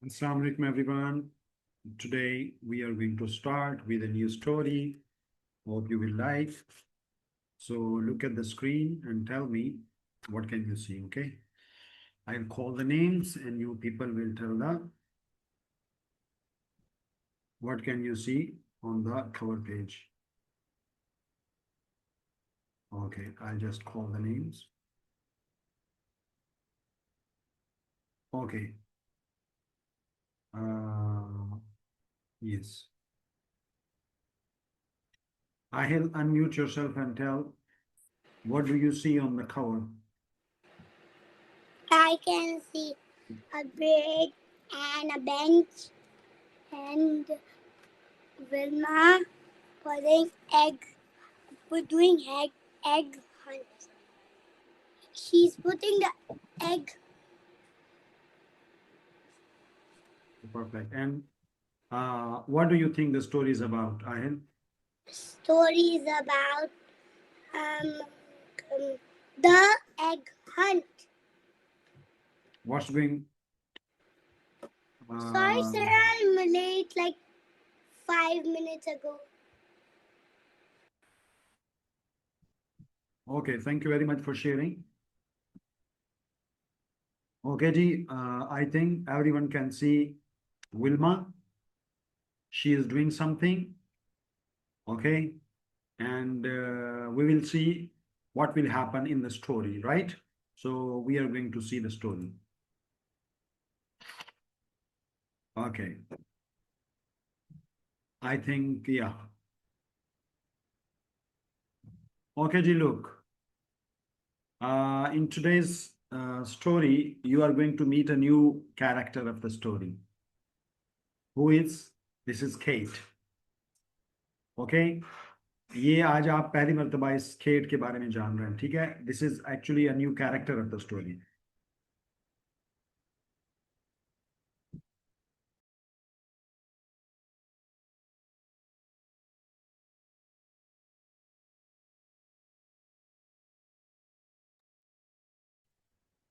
Assalamu alaikum everyone. Today we are going to start with a new story. Hope you will like. So look at the screen and tell me what can you see, okay? I'll call the names and you people will tell the what can you see on the cover page. Okay, I'll just call the names. Okay. Yes. Ahil, unmute yourself and tell what do you see on the cover? I can see a bed and a bench and Vilma putting doing egg hunt. She's putting the egg. Perfect. And what do you think the story is about, Ahil? Stories about um, the egg hunt. What's going Sorry, sir, I'm late like 5 minutes ago. Okay, thank you very much for sharing. Okay, ji, I think everyone can see Wilma. She is doing something. Okay, and we will see what will happen in the story, right? So we are going to see the story. Okay. I think, yeah. Okay, ji, look. In today's story, you are going to meet a new character of the story. Who is? This is Kate. Okay. ये आज आप पहली मर्तबा इस खेड के बारे में जान रहे हैं, ठीक है? This is actually a new character of the story.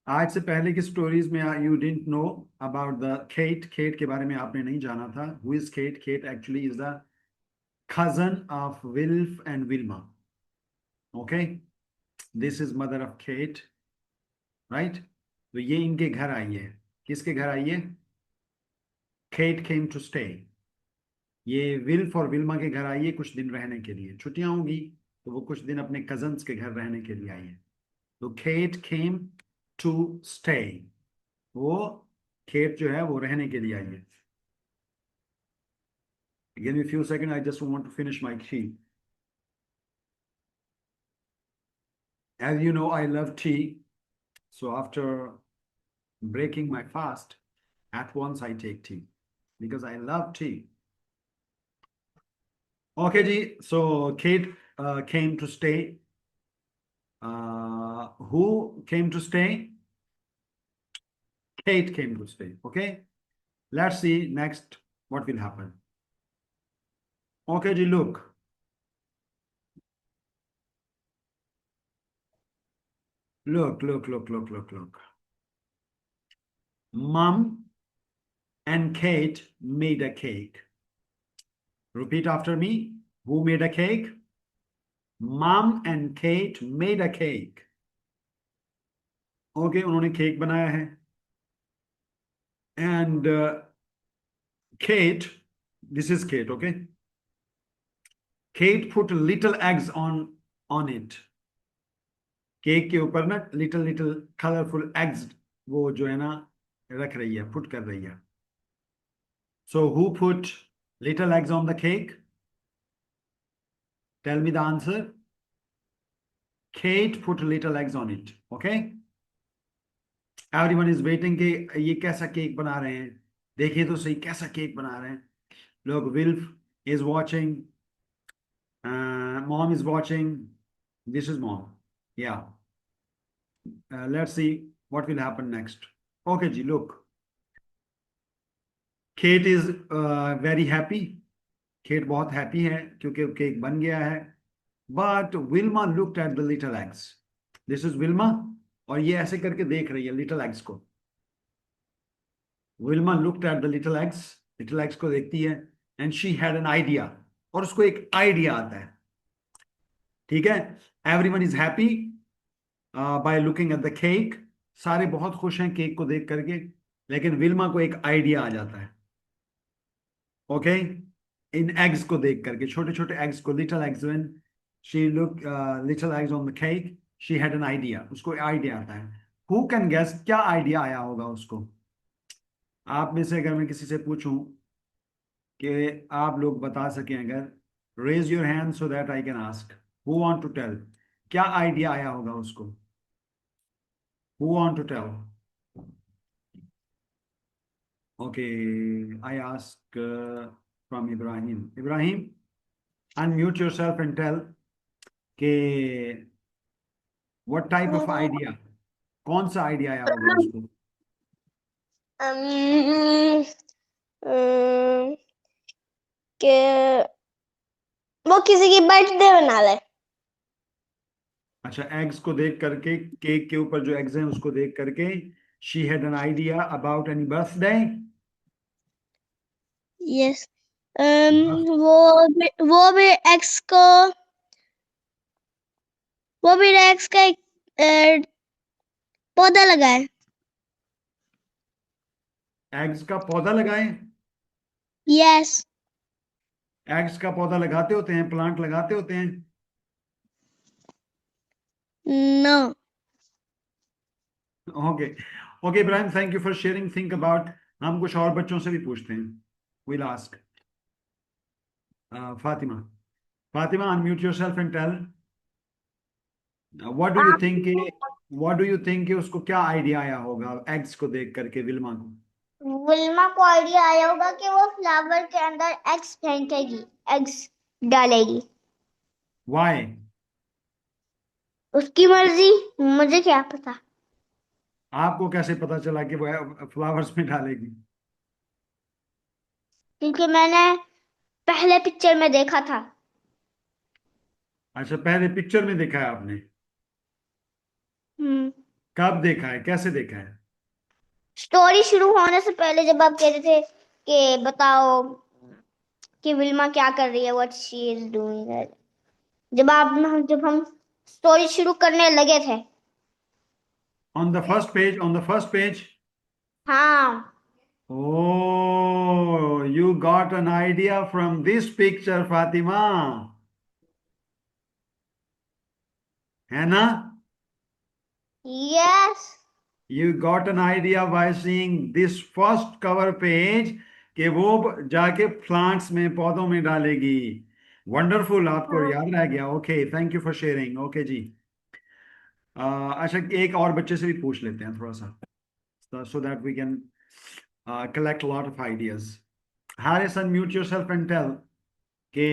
आज से पहले की स्टोरीज में you didn't know about the Kate. Kate के बारे में आपने नहीं जाना था. Who is Kate? Kate actually is the cousin of Wilf and Wilma. Okay, this is mother of Kate, right? तो ये इनके घर आई है. किसके घर आई है? Kate came to stay. ये विल्फ और विल्मा के घर आई है कुछ दिन रहने के लिए. छुट्टियां होंगी तो वो कुछ दिन अपने कजन्स के घर रहने के लिए आई है. तो Kate came to stay. वो खेत जो है वो रहने के लिए आई है. Give me a few seconds. I just want to finish my tea. As you know, I love tea. So after breaking my fast, at once I take tea because I love tea. Okay, ji. So Kate came to stay. Who came to stay? Kate came to stay. Okay. Let's see next what will happen. Okay, ji. Look. Look. Mom and Kate made a cake. Repeat after me. Who made a cake? Mom and Kate made a cake. Okay, उन्होंने cake बनाया है. And Kate, this is Kate, okay? Kate put little eggs on it. Cake के ऊपर ना little colorful eggs वो जो है ना रख रही है, put कर रही है. So who put little eggs on the cake? Tell me the answer. Kate put little eggs on it. Okay? Everyone is waiting कि ये कैसा केक बना रहे हैं. देखिए तो सही कैसा केक बना रहे हैं. Look, Wilf is watching. Mom is watching. This is mom. Yeah. Let's see what will happen next. Okay, ji, look. Kate is very happy. Kate बहुत happy है क्योंकि केक बन गया है. But Wilma looked at the little eggs. This is Wilma और ये ऐसे करके देख रही है little eggs को. Wilma looked at the little eggs को देखती है, and she had an idea, और उसको एक आइडिया आता है। ठीक है, everyone is happy by looking at the cake. सारे बहुत खुश हैं केक को देख करके, लेकिन विल्मा को एक आइडिया आ जाता है। ओके, इन एग्स को देख करके, छोटे छोटे एग्स को, little eggs, when she look little eggs on the cake, she had an idea, उसको आइडिया आता है। हु कैन गेस क्या आइडिया आया होगा उसको? आप में से अगर मैं किसी से पूछूं कि आप लोग बता सकें, अगर raise your hand so that I can ask, who want to tell, क्या आइडिया आया होगा उसको? Who want to tell? Okay, I ask from Ibrahim. Ibrahim, unmute yourself and tell के व्हाट टाइप ऑफ आइडिया, कौन सा आइडिया आया होगा उसको? um, um, कि वो किसी की बर्थडे बना ले। अच्छा, एग्स को देख करके, केक के ऊपर जो एग्स हैं उसको देख करके, she had an idea about any birthday. Yes, वो भी एक्स को, वो भी एक्स का एक पौधा लगाए। एग्स का पौधा लगाएं? यस। एग्स का पौधा लगाते होते हैं, प्लांट लगाते होते हैं? No. Okay, okay Ibrahim, thank you for sharing, think about. हम कुछ और बच्चों से भी पूछते हैं, will ask Fatima. Fatima, unmute yourself and tell what do you think, what do you think उसको क्या आइडिया आया होगा एग्स को देख करके, विल्मा को? विल्मा को आइडिया आया होगा कि वो फ्लावर के अंदर एग्स फेंकेगी, एग्स डालेगी। व्हाई? उसकी मर्जी, मुझे क्या पता। आपको कैसे पता चला कि वो फ्लावर्स में डालेगी? क्योंकि मैंने पहले पिक्चर में देखा था। अच्छा, पहले पिक्चर में देखा है आपने? कब देखा है, कैसे देखा है? स्टोरी शुरू होने से पहले जब आप कहते थे कि बताओ कि विल्मा क्या कर रही है, व्हाट शी इज डूइंग, जब हम स्टोरी शुरू करने लगे थे। On the first page, on the first page. हाँ। Oh, you got an idea from this picture, Fatima. है ना? Yes. You got an idea by seeing this first cover page कि वो जाके प्लांट्स में, पौधों में डालेगी। वंडरफुल, आपको याद रह गया। Okay, thank you for sharing. Okay जी। अच्छा, एक और बच्चे से भी पूछ लेते हैं थोड़ा सा, so that we can collect a lot of ideas. Harris, unmute yourself and tell के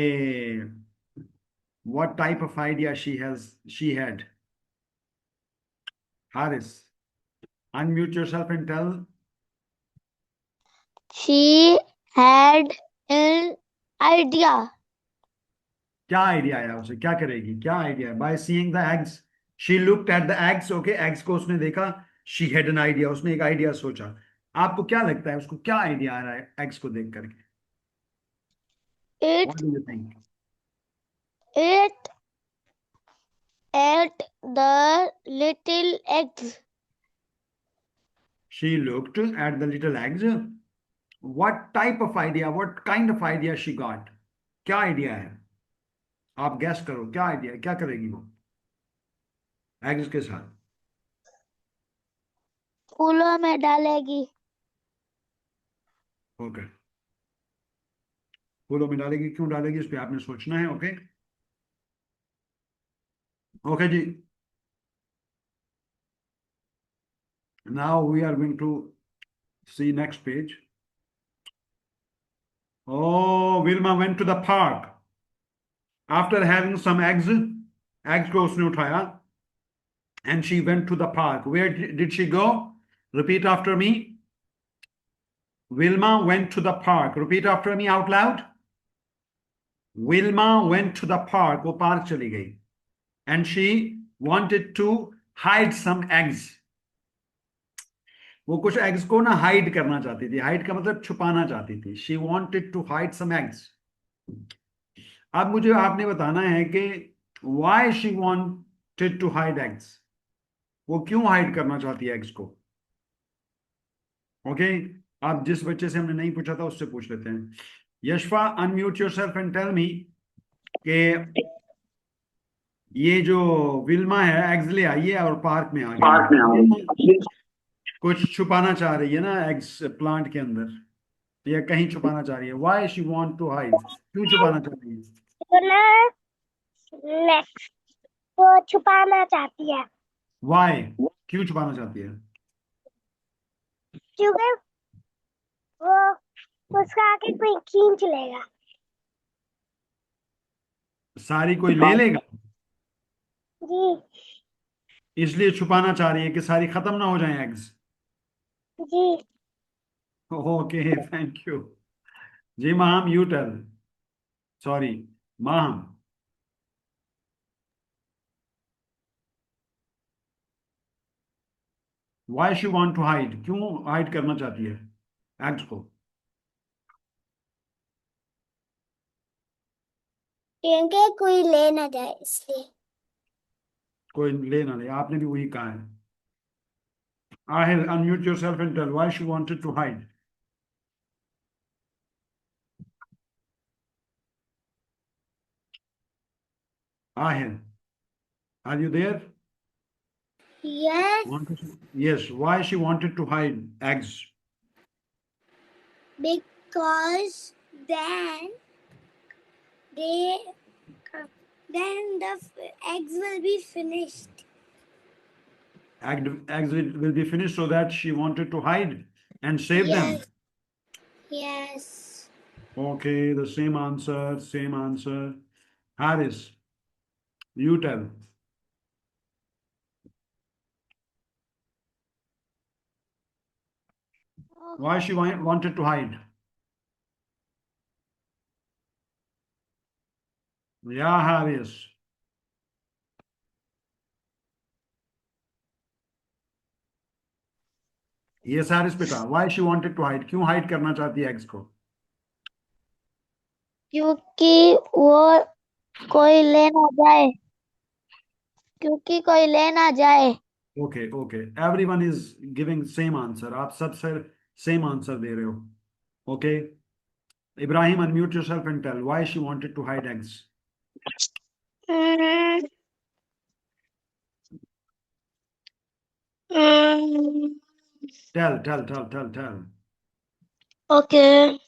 what type of idea she had. Haris, unmute yourself and tell. She had an idea. क्या आइडिया आया उसे, क्या करेगी, क्या idea? By seeing the eggs, she looked at the eggs. Okay, eggs को उसने देखा, शी हैड एन आइडिया, उसने एक आइडिया सोचा। आपको क्या लगता है उसको क्या आइडिया आ रहा है एग्स को देख करके? What It do you think? it ate the little eggs. She looked at the little eggs. What type of idea, what kind of idea she got? क्या आइडिया है? आप गैस करो, क्या आइडिया, क्या करेगी वो एग्स के साथ? फूलों में डालेगी। ओके, फूलों में डालेगी, क्यों डालेगी, इस पे आपने सोचना है। Okay, okay ji. Now we are going to see next page. Oh, Wilma went to the park after having some eggs. Eggs को उसने उठाया, and she went to the park. Where did she go? Repeat after me. Wilma went to the park. Repeat after me out loud. Wilma went to the park. वो park चली गई, and she wanted to hide some eggs. वो कुछ eggs को ना hide करना चाहती थी, हाइड का मतलब छुपाना चाहती थी, she wanted to hide some eggs. अब मुझे आपने बताना है कि why she wanted to hide eggs, वो क्यों हाइड करना चाहती है एग्स को। ओके, आप जिस बच्चे से हमने नहीं पूछा था उससे पूछ लेते हैं। Yashfa, unmute yourself and tell me कि ये जो विल्मा है एग्स ले आई है और पार्क में आ गई पार्क में आ है, गई। कुछ छुपाना चाह रही है ना एग्स प्लांट के अंदर, या कहीं छुपाना चाह रही है। Why she want to hide, क्यों छुपाना चाह रही है। तो ना नेक्स्ट वो छुपाना चाहती है व्हाई, क्यों छुपाना चाहती है। क्योंकि वो उसका आके कोई खींच लेगा। सारी कोई ले लेगा, जी इसलिए छुपाना चाह रही है कि सारी खत्म ना हो जाए एग्स। जी। Okay, thank you. जी ma'am, you tell, sorry ma'am. Why she want to hide, क्यों हाइड करना चाहती है एग्स को। क्योंकि कोई ले ना जाए इसलिए। कोई ले ना ले, आपने भी वही कहा है। Ahil, unmute yourself and tell why she wanted to hide. Ahil, are you there? Yes, Yes, why she wanted to hide eggs? because they then the eggs will be finished. Eggs will be finished, so that she wanted to hide and save them. Yes. Okay, the same answer, same answer. Harris, you tell. Why she wanted to hide? Yeah, Harris. Yes, Harris बेटा, why she wanted to hide? क्यों hide करना चाहती है eggs को? क्योंकि वो कोई ले ना जाए। क्योंकि कोई ले ना जाए। Okay, okay. Everyone is giving same answer. आप सब सर same answer दे रहे हो. Okay. Ibrahim, unmute yourself and tell why she wanted to hide eggs. Tell. Okay.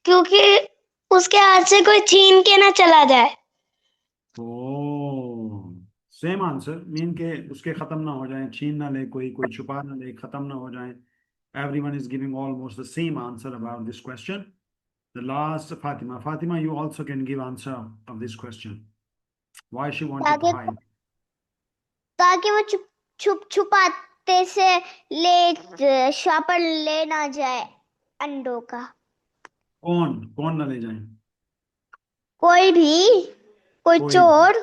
क्योंकि उसके हाथ से कोई छीन के ना चला जाए। Oh, same answer. मीन के उसके खत्म ना हो जाए, छीन ना ले कोई, कोई छुपा ना ले, खत्म ना हो जाए. Everyone is giving almost the same answer about this question. The last, Fatima. Fatima, you also can give answer of this question. Why she wanted to hide? ताकि वो छुपाते से ले शॉपर ले ना जाए अंडों का। कौन ना ले जाए? कोई भी, कोई कोई. चोर।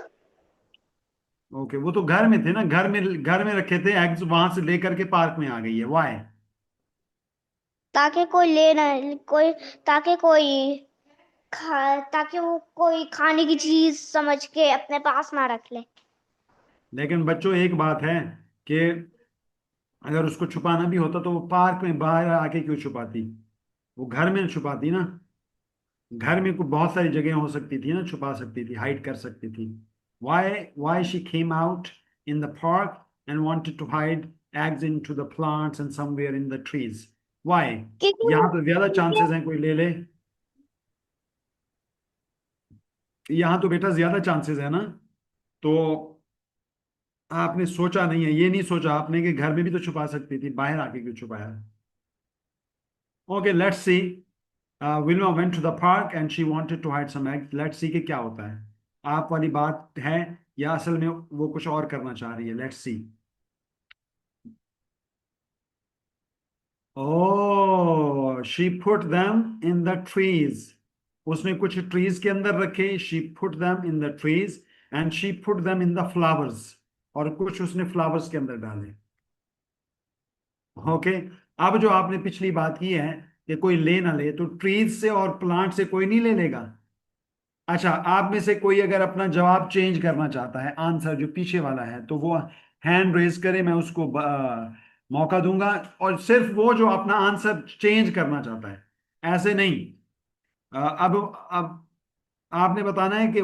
ओके, वो तो घर में थे ना, घर में रखे थे एग्स, वहां से लेकर के पार्क में आ गई है। व्हाई? ताकि कोई ले ना कोई ताकि कोई ताकि वो कोई खाने की चीज समझ के अपने पास ना रख ले। लेकिन बच्चों एक बात है कि अगर उसको छुपाना भी होता तो वो पार्क में बाहर आके क्यों छुपाती, वो घर में छुपाती ना। घर में कोई बहुत सारी जगह हो सकती थी ना, छुपा सकती थी, हाइड कर सकती थी। Why she came out in the park and wanted to hide eggs into the plants and somewhere in the trees. Why? यहाँ तो ज्यादा चांसेस हैं कोई ले ले, यहाँ तो बेटा ज्यादा चांसेस है ना। तो आपने सोचा नहीं है, ये नहीं सोचा आपने कि घर में भी तो छुपा सकती थी, बाहर आके क्यों छुपाया। Okay, let's see. Wilma went to the park and she wanted to hide some eggs. Let's see कि क्या होता है, आप वाली बात है या असल में वो कुछ और करना चाह रही है। Let's see. Oh, she put them in the trees. उसने कुछ ट्रीज के अंदर रखे, she put them in the trees and she put them in the flowers, और कुछ उसने फ्लावर्स के अंदर डाले। ओके, अब जो आपने पिछली बात की है कि कोई ले ना ले, तो ट्रीज से और प्लांट से कोई नहीं ले लेगा। अच्छा, आप में से कोई अगर अपना जवाब चेंज करना चाहता है, आंसर जो पीछे वाला है, तो वो हैंड रेज करे, मैं उसको मौका दूंगा। और सिर्फ वो जो अपना आंसर चेंज करना चाहता है, ऐसे नहीं। अब आपने बताना है कि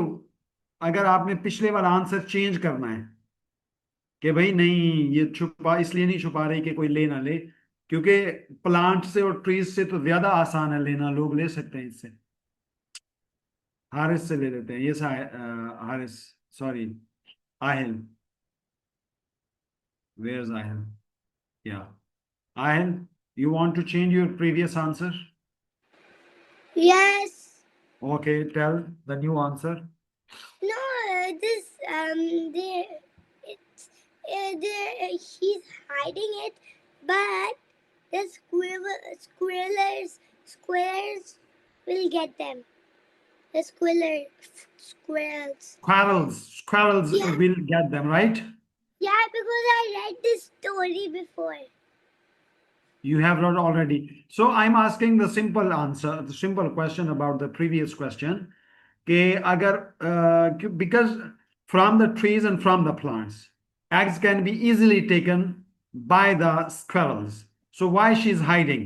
अगर आपने पिछले वाला आंसर चेंज करना है कि भाई नहीं, ये छुपा इसलिए नहीं छुपा रही कि कोई ले ना ले, क्योंकि प्लांट से और ट्रीज से तो ज्यादा आसान है लेना, लोग ले सकते हैं इससे। हारिस से ले लेते हैं, ये Haris, sorry, Aahil, where is Aahil? या Aahil, you want to change your previous answer? Yes. Okay, tell the new answer. No, this there it's there he's hiding it, but the squirrels will get them. The squirrels. Squirrels Yeah, will get them, right? yeah, because I read this story before. You have not already. So I'm asking the simple answer, the simple question about the previous question. कि अगर because from the trees and from the plants, eggs can be easily taken by the squirrels. So why she's hiding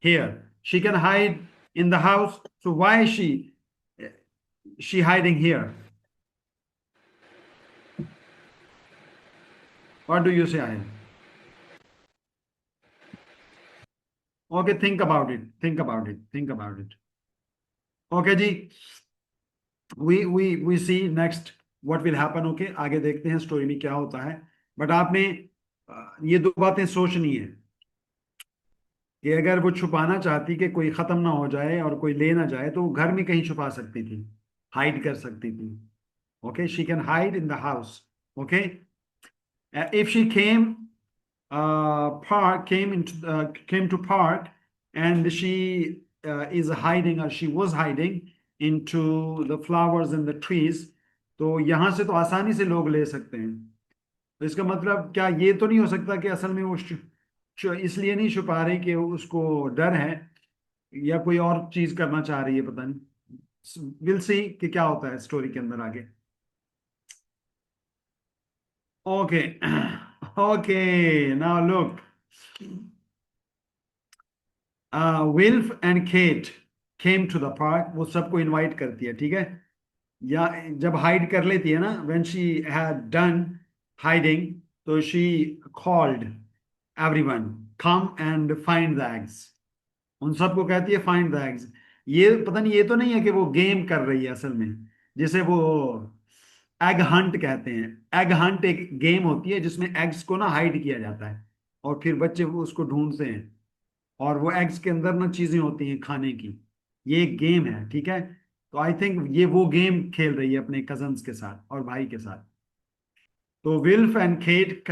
here? She can hide in the house. So why is she hiding here? What do you say, Ahil? Okay, think about it. Think about it. Think about it. Okay, ji. We see next what will happen. Okay, आगे देखते हैं story में क्या होता है। But आपने ये दो बातें सोचनी है कि अगर वो छुपाना चाहती कि कोई खत्म ना हो जाए और कोई ले ना जाए, तो वो घर में कहीं छुपा सकती थी, हाइड कर सकती थी। Okay, she can hide in the house. Okay, if she came to park, and she is hiding, or she was hiding into the flowers and the trees, तो यहां से तो आसानी से लोग ले सकते हैं। तो इसका मतलब क्या ये तो नहीं हो सकता कि असल में वो इसलिए नहीं छुपा रही कि उसको डर है, या कोई और चीज करना चाह रही है, पता नहीं। विल सी कि क्या होता है स्टोरी के अंदर आगे। Okay, okay, now look, Wilf and Kate came to the park. वो सबको इनवाइट करती है, ठीक है, या जब हाइड कर लेती है ना, when she had done hiding, तो she called everyone, come and find the eggs. उन सबको कहती है फाइंड द एग्स। ये पता नहीं, ये तो नहीं है कि वो गेम कर रही है असल में, जिसे वो एग हंट कहते हैं। एग हंट एक गेम होती है जिसमें एग्स को ना हाइड किया जाता है, और फिर बच्चे वो उसको ढूंढते हैं, और वो एग्स के अंदर ना चीजें होती हैं खाने की। ये एक गेम है, ठीक है। तो आई थिंक ये वो गेम खेल रही है अपने कजन्स के साथ और भाई के साथ। तो Wilf and Kate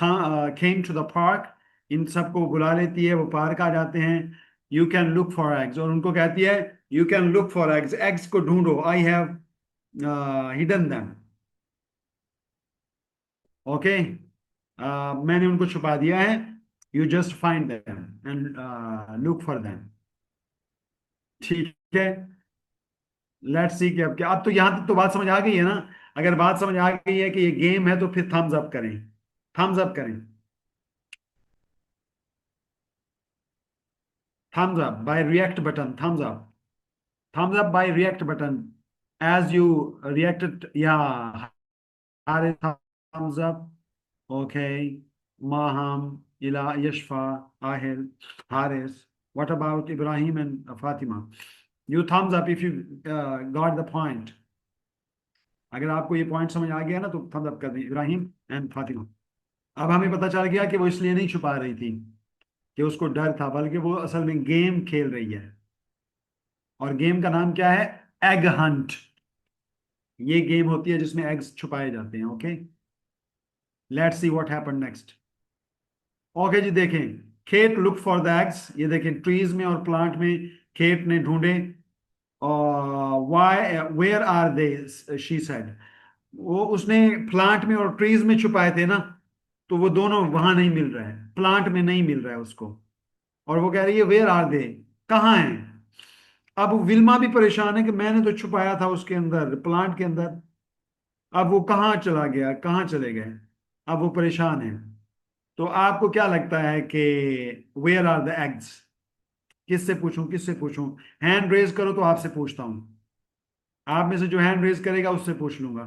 came to the park, इन सबको बुला लेती है, वो पार्क आ जाते हैं। You can look for eggs, और उनको कहती है you can look for eggs, eggs को ढूंढो, I have hidden them. Okay, मैंने उनको छुपा दिया है, you just find them and look for them. ठीक है, लेट्स सी कि अब क्या। अब तो यहां तक तो बात समझ आ गई है ना? अगर बात समझ आ गई है कि ये गेम है, तो फिर थम्स अप करें, थम्स अप करें, thumbs up by react button, thumbs up by react button, as you reacted. Yeah, Haris, thumbs up. Okay, Maham, Ila, Yashfa, Ahil, Haris. What about Ibrahim and Fatima? You thumbs up if you got the point. अगर आपको ये point समझ आ गया ना, तो Thums up कर दें, Ibrahim and Fatima. अब हमें पता चल गया कि वो इसलिए नहीं छुपा रही थी कि उसको डर था, बल्कि वो असल में गेम खेल रही है। और गेम का नाम क्या है? Egg Hunt. ये गेम होती है जिसमें एग्स छुपाए जाते हैं। Okay, let's see what happened next. Okay जी, देखें, Kate look for the eggs, ये देखें ट्रीज में और प्लांट में खेत ने ढूंढे। और why, where are they, she said, वो उसने प्लांट में और ट्रीज में छुपाए थे ना, तो वो दोनों वहां नहीं मिल रहे हैं, प्लांट में नहीं मिल रहा है उसको। और वो कह रही है वेयर आर दे, कहाँ हैं। अब विल्मा भी परेशान है कि मैंने तो छुपाया था उसके अंदर, प्लांट के अंदर, अब वो कहाँ चला गया, कहाँ चले गए। अब वो परेशान है। तो आपको क्या लगता है कि वेयर आर द एग्स, किससे पूछूं, किससे पूछूं? हैंड रेज करो तो आपसे पूछता हूं। आप में से जो हैंड रेज करेगा उससे पूछ लूंगा।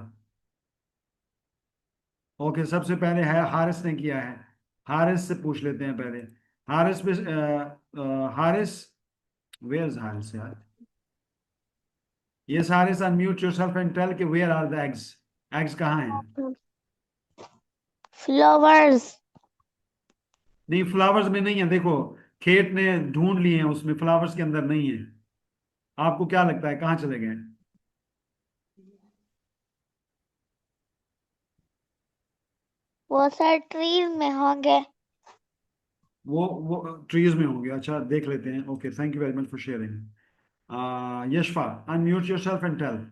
ओके, सबसे पहले है हारिस ने किया है। हारिस से पूछ लेते हैं पहले। हारिस पे हारिस, वेयर इज हारिस यार? Yes Haris, unmute yourself and tell कि where are the eggs. Eggs कहाँ हैं? फ्लावर्स। नहीं, फ्लावर्स में नहीं है, देखो खेत ने ढूंढ लिए हैं, उसमें फ्लावर्स के अंदर नहीं है। आपको क्या लगता है कहाँ चले गए? वो सर ट्रीज में होंगे। वो ट्रीज में होंगे। अच्छा, देख लेते हैं। Okay, thank you very much for sharing. Yashfa, unmute yourself and tell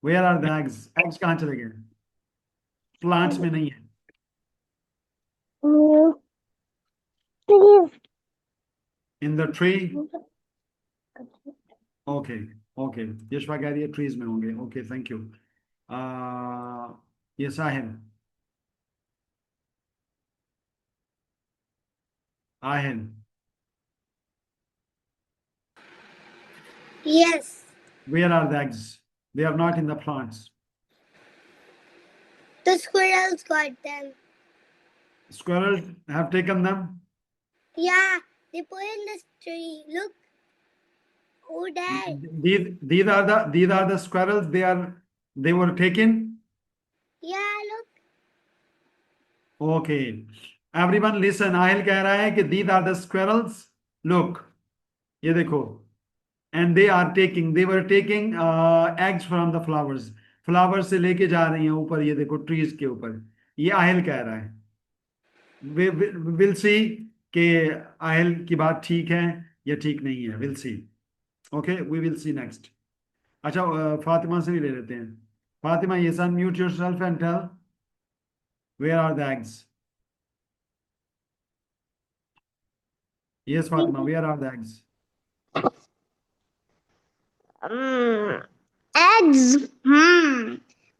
where are the eggs. Eggs कहाँ चले गए? प्लांट्स में नहीं है। Trees. In the tree. Okay, okay, Yashfa कह रही है ट्रीज में होंगे। Okay, thank you. ये Sahil, Aahil, Yes, where are the eggs? They are not in the plants. the squirrels got them. Squirrels have taken them. Yeah, they put in this tree. Look, who died? These are the squirrels. They were taken. Yeah, look. Okay. Everyone listen. Aahil कह रहा है कि these are the squirrels. Look, ये देखो. And they were taking eggs from the flowers. Flowers से लेके जा रही हैं ऊपर, ये देखो ट्रीज के ऊपर। ये आहिल कह रहा है। विल सी कि आहिल की बात ठीक है या ठीक नहीं है। Will see. Okay, we will see next. अच्छा, फातिमा से भी ले लेते हैं। फातिमा, ये सन mute yourself and tell where are the eggs. Yes Fatima, where are the eggs? Eggs.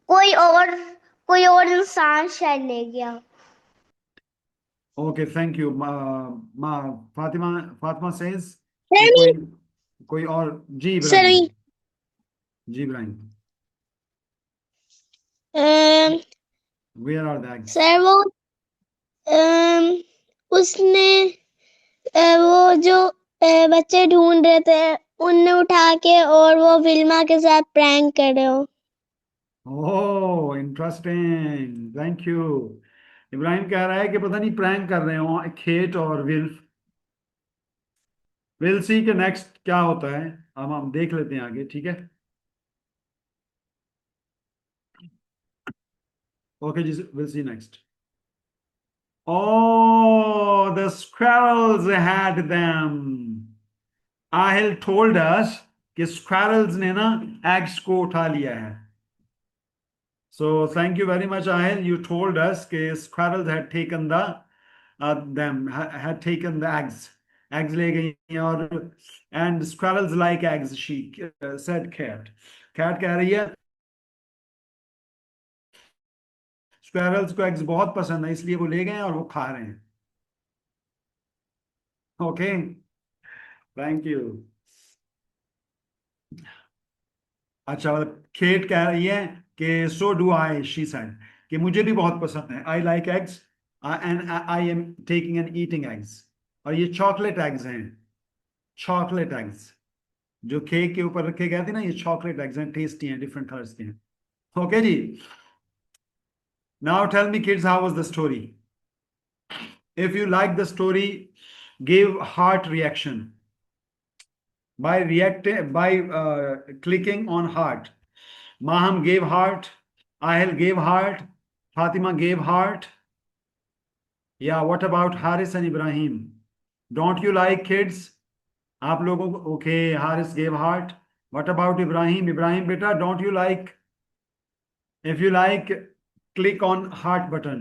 कोई और कोई और इंसान शायद ले गया। Okay, thank you. Fatima, Fatima says कि सर, कोई कोई और। जी सर, इब्राहिम, जी Ibrahim, where are the eggs? Sir वो उसने वो जो बच्चे ढूंढ रहे थे उनने उठा के और वो विल्मा के साथ प्रैंक कर रहे हो। Oh interesting, thank you. Ibrahim कह रहा है कि पता नहीं प्रैंक कर रहे हो खेत और विल्फ। विल सी के नेक्स्ट क्या होता है, अब हम देख लेते हैं आगे, ठीक है। Okay ji, will see next. Oh, the squirrels had them. Ahil told us कि squirrels ने ना eggs को उठा लिया है। So thank you very much, Ahil. You told us कि squirrels had taken had taken the eggs. Eggs ले गई हैं और and squirrels like eggs. She said cat. Cat कह रही है स्क्वेरल्स को एग्स बहुत पसंद है, इसलिए वो ले गए और वो खा रहे हैं। Okay, thank you. अच्छा, मतलब खेत कह रही है कि so do I, she said कि मुझे भी बहुत पसंद है। I like eggs and I am taking and eating eggs. और ये चॉकलेट एग्स हैं, चॉकलेट एग्स जो केक के ऊपर रखे गए थे ना, ये चॉकलेट एग्स हैं, टेस्टी हैं, डिफरेंट कलर्स के हैं। Okay ji, now tell me kids, how was the story? If you like the story, give heart reaction by clicking on heart. Maham gave heart, Ahel gave heart, Fatima gave heart. Yeah, what about Haris and Ibrahim? Don't you like kids? आप लोगों को okay, Haris gave heart. What about Ibrahim? Ibrahim beta, don't you like If you like, click on heart button.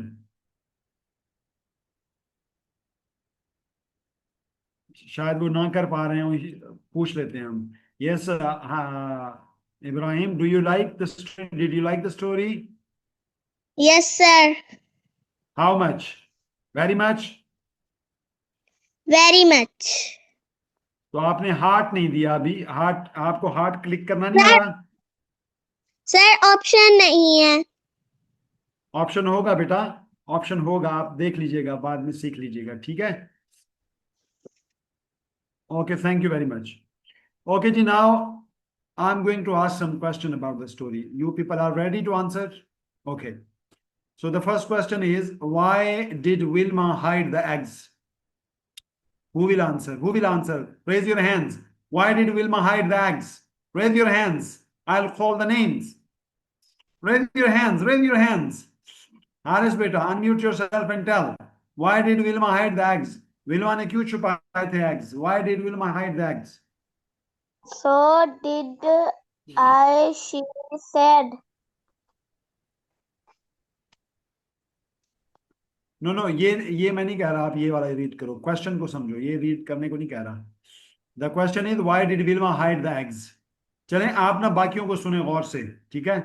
शायद वो ना कर पा रहे हो, पूछ लेते हैं हम. Yes, Ibrahim, do you like the story? Did you like the story? Yes, sir. How much? Very much? Very much. तो आपने हार्ट नहीं दिया अभी. हार्ट, आपको हार्ट क्लिक करना नहीं आ Sir, रहा. सर ऑप्शन नहीं है. ऑप्शन होगा बेटा, ऑप्शन होगा, आप देख लीजिएगा, बाद में सीख लीजिएगा, ठीक है. Okay, thank you very much. Okay ji, now I am going to ask some question about the story. You people are ready to answer? Okay, so the first question is, why did Wilma hide the eggs? Who will answer? Who will answer? Raise your hands. Why did Wilma hide the eggs? Raise your hands. I'll call the names. Raise your hands. Raise your hands. Haris beta, unmute yourself and tell. Why did Wilma hide the eggs? Wilma ने क्यों छुपाए थे eggs? Why did Wilma hide the eggs? So did she said. No no, ये मैं नहीं कह रहा, आप ये वाला रीड करो, क्वेश्चन को समझो, ये रीड करने को नहीं कह रहा. The question is, why did Wilma hide the eggs. चलें, आप ना बाकियों को सुने गौर से, ठीक है.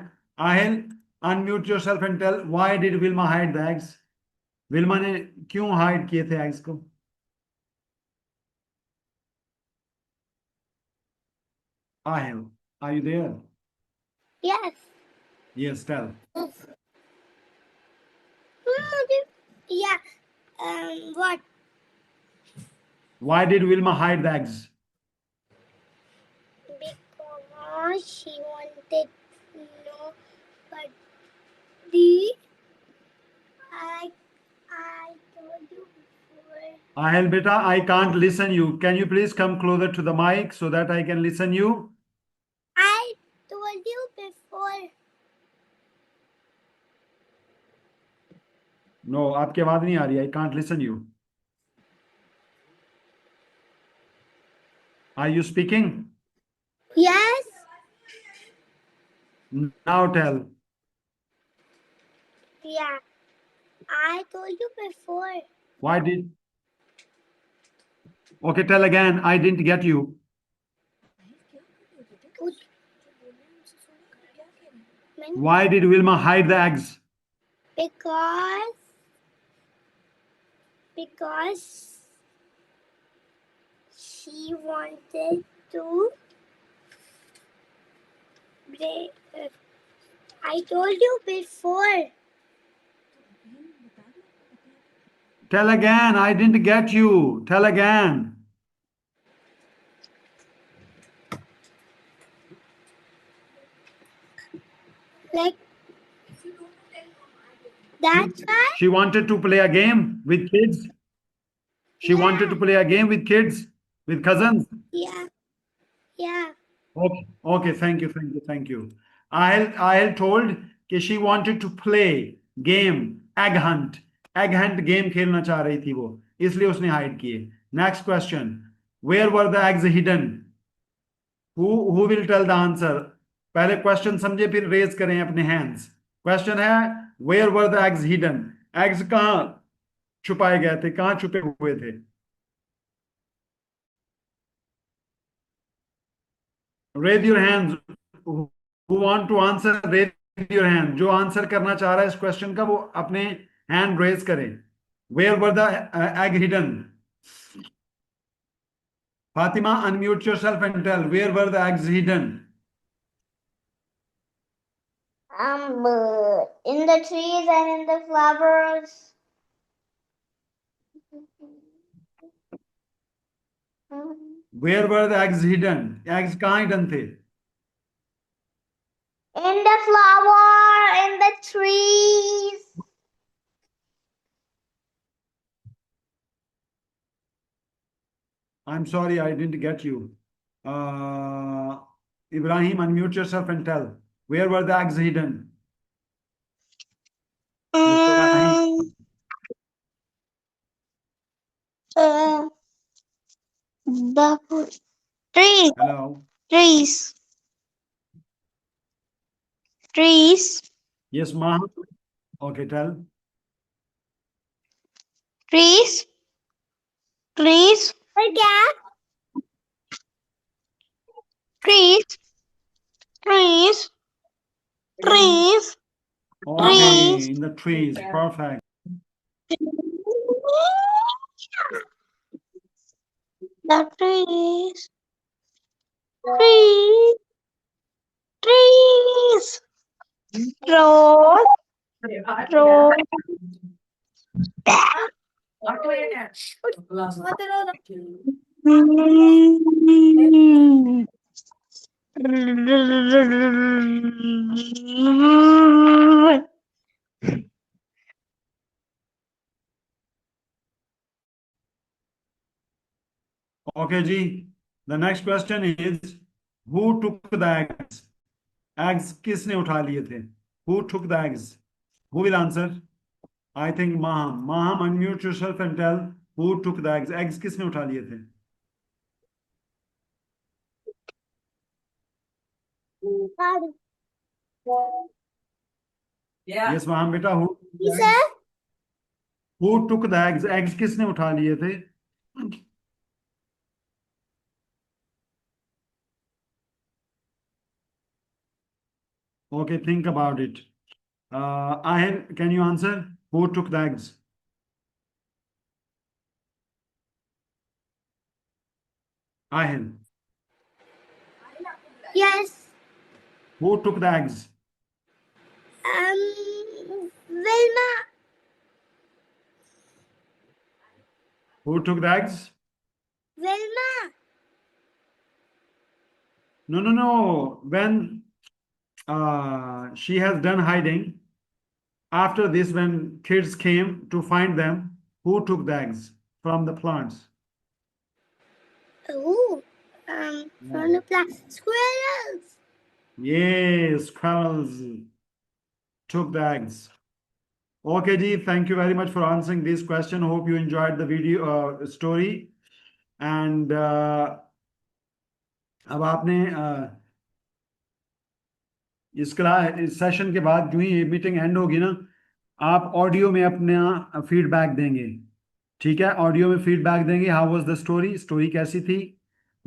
Aahil, unmute yourself and tell, why did Wilma hide the eggs. Wilma ने क्यों हाइड किए थे एग्स को? Aahil, are you there? Yes. Yes, tell. Yeah. What? Why did Wilma hide the eggs? Because she wanted to know, but the I told you before. Ahel beta, I can't listen you. Can you please come closer to the mic so that I can listen you? I told you before. No, आपकी आवाज नहीं आ रही. I can't listen you. Are you speaking? Yes. Now tell. Yeah. I told you before. Why did? Okay, tell again. I didn't get you. Why did Wilma hide the eggs? Because she wanted to break. I told you before. Tell again. I didn't get you. Tell again. Like, that's why. She wanted to play a game with kids. She wanted to play a game with kids, with cousins. Yeah. Yeah. Okay, okay, thank you, thank you, thank you. Ahel told कि she wanted to play game egg hunt. Egg hunt game खेलना चाह रही थी वो, इसलिए उसने hide किए. Next question. Where were the eggs hidden? Who will tell the answer? पहले क्वेश्चन समझे, फिर रेज करें अपने हैंड्स. क्वेश्चन है, where were the eggs hidden? Eggs कहाँ छुपाए गए थे, कहाँ छुपे हुए थे? Raise your hands. Who want to answer? Raise your hand. जो आंसर करना चाह रहा है इस क्वेश्चन का, वो अपने हैंड रेज करें. Where were the egg hidden? Fatima, unmute yourself and tell, where were the eggs hidden? In the trees and in the flowers. Where were the eggs hidden? Eggs कहाँ hidden थे? In the flower, in the trees. I'm sorry, I didn't get you. Ibrahim, unmute yourself and tell, where were the eggs hidden? Ibrahim. The trees. Hello. Trees. Yes, Maham. Okay, tell. Trees. Trees. और क्या? Trees. Trees. Trees. Okay, Trees. in the trees. Perfect. The trees. Trees. Trees. Road. Road. Okay, Ji. The next question is, who took the eggs? Eggs किसने उठा लिए थे? Who took the eggs? Who will answer? I think Maham. Maham, unmute yourself and tell who took the eggs. Eggs किसने उठा लिए थे? Yes, Maham, beta. Who took the eggs? Eggs किसने उठा लिए थे? Okay, think about it. Ahel, can you answer? Who took the eggs? Ahel. Yes. Who took the eggs? Vilma. Who took the eggs? Vilma. No, no, no. When she has done hiding, after this, when kids came to find them, who took the eggs from the plants? Ooh. From the squirrels. Yes, squirrels took the eggs. Okay, Ji, thank you very much for answering this question. Hope you enjoyed the video story. And अब आपने इस session के बाद जो ही ये meeting and होगी ना, आप ऑडियो में अपना फीडबैक देंगे। ठीक है, ऑडियो में फीडबैक देंगे। How was the story? Story कैसी थी?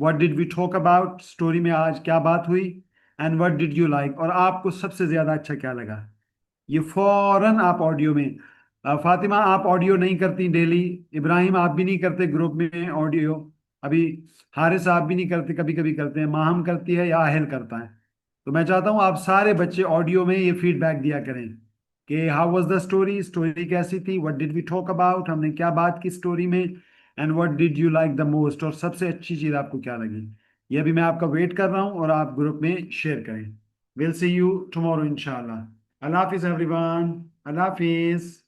What did we talk about? Story में आज क्या बात हुई? And what did you like? और आपको सबसे ज्यादा अच्छा क्या लगा? ये फौरन आप ऑडियो में फातिमा, आप ऑडियो नहीं करती डेली। इब्राहिम, आप भी नहीं करते ग्रुप में ऑडियो। अभी हारिस, आप भी नहीं करते, कभी कभी करते हैं। माहम करती है या आहिल करता है। तो मैं चाहता हूँ आप सारे बच्चे ऑडियो में ये फीडबैक दिया करें कि how was the story? Story कैसी थी? What did we talk about? हमने क्या बात की स्टोरी में? And what did you like the most? और सबसे अच्छी चीज आपको क्या लगी? ये अभी मैं आपका वेट कर रहा हूँ और आप ग्रुप में शेयर करें। विल सी यू टुमारो इंशाल्लाह। Allah Hafiz everyone. Allah Hafiz.